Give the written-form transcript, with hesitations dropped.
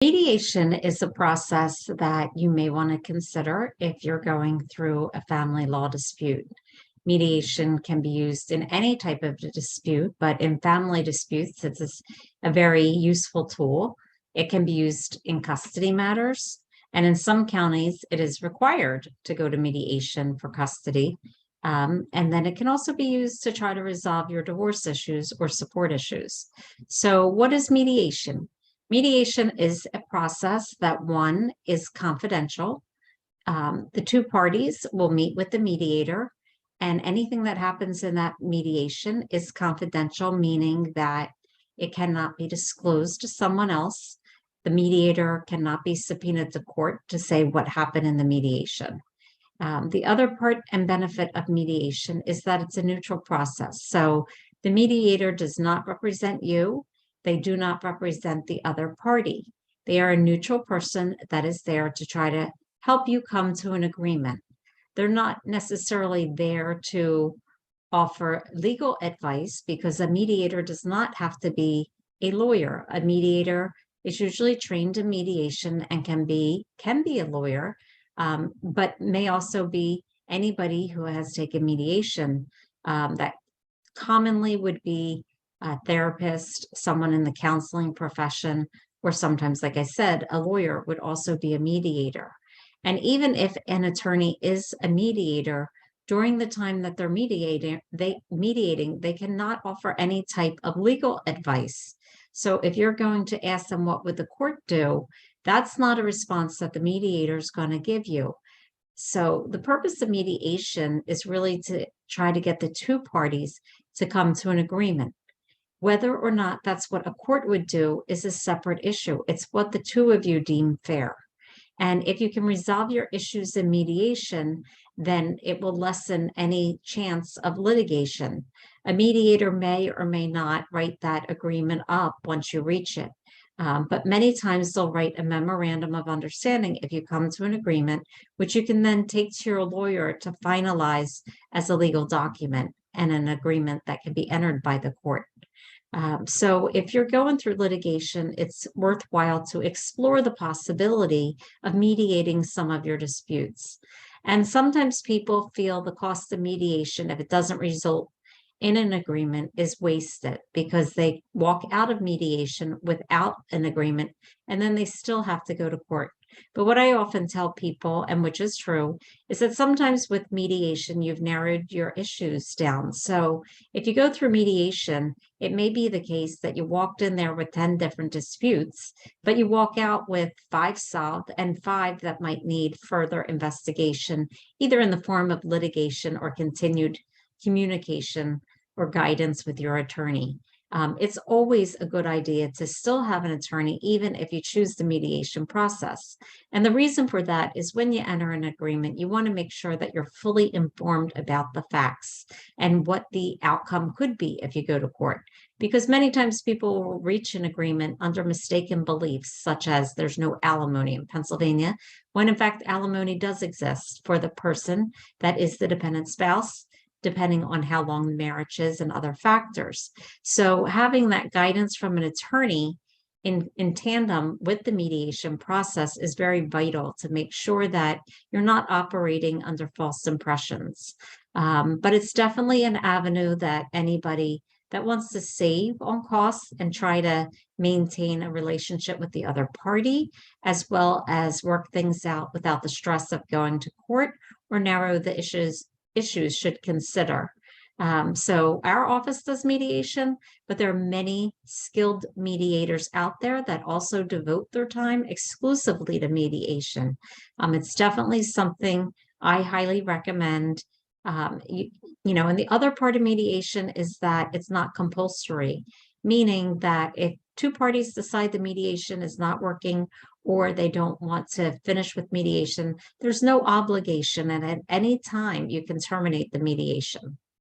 Mediation is a process that you may want to consider if you're going through a family law dispute. Mediation can be used in any type of dispute, but in family disputes, it's a very useful tool. It can be used in custody matters, and in some counties, it is required to go to mediation for custody. And then it can also be used to try to resolve your divorce issues or support issues. So, what is mediation? Mediation is a process that, one, is confidential. The two parties will meet with the mediator, and anything that happens in that mediation is confidential, meaning that it cannot be disclosed to someone else. The mediator cannot be subpoenaed to court to say what happened in the mediation. The other part and benefit of mediation is that it's a neutral process. So the mediator does not represent you. They do not represent the other party. They are a neutral person that is there to try to help you come to an agreement. They're not necessarily there to offer legal advice because a mediator does not have to be a lawyer. A mediator is usually trained in mediation and can be a lawyer, but may also be anybody who has taken mediation. That commonly would be a therapist, someone in the counseling profession, or sometimes, like I said, a lawyer would also be a mediator. And even if an attorney is a mediator, during the time that they're mediating, they cannot offer any type of legal advice. So if you're going to ask them what would the court do, that's not a response that the mediator is going to give you. So the purpose of mediation is really to try to get the two parties to come to an agreement. Whether or not that's what a court would do is a separate issue. It's what the two of you deem fair. And if you can resolve your issues in mediation, then it will lessen any chance of litigation. A mediator may or may not write that agreement up once you reach it. But many times they'll write a memorandum of understanding if you come to an agreement, which you can then take to your lawyer to finalize as a legal document and an agreement that can be entered by the court. So if you're going through litigation, it's worthwhile to explore the possibility of mediating some of your disputes. And sometimes people feel the cost of mediation, if it doesn't result in an agreement, is wasted because they walk out of mediation without an agreement and then they still have to go to court. But what I often tell people, and which is true, is that sometimes with mediation, you've narrowed your issues down. So if you go through mediation, it may be the case that you walked in there with 10 different disputes, but you walk out with 5 solved and 5 that might need further investigation, either in the form of litigation or continued communication or guidance with your attorney. It's always a good idea to still have an attorney, even if you choose the mediation process. And the reason for that is when you enter an agreement, you want to make sure that you're fully informed about the facts and what the outcome could be if you go to court. Because many times people will reach an agreement under mistaken beliefs, such as there's no alimony in Pennsylvania, when in fact alimony does exist for the person that is the dependent spouse, depending on how long the marriage is and other factors. So having that guidance from an attorney in tandem with the mediation process is very vital to make sure that you're not operating under false impressions. But it's definitely an avenue that anybody that wants to save on costs and try to maintain a relationship with the other party, as well as work things out without the stress of going to court or narrow the issues should consider. So our office does mediation, but there are many skilled mediators out there that also devote their time exclusively to mediation. It's definitely something I highly recommend. And the other part of mediation is that it's not compulsory, meaning that if two parties decide the mediation is not working or they don't want to finish with mediation, there's no obligation, and at any time you can terminate the mediation.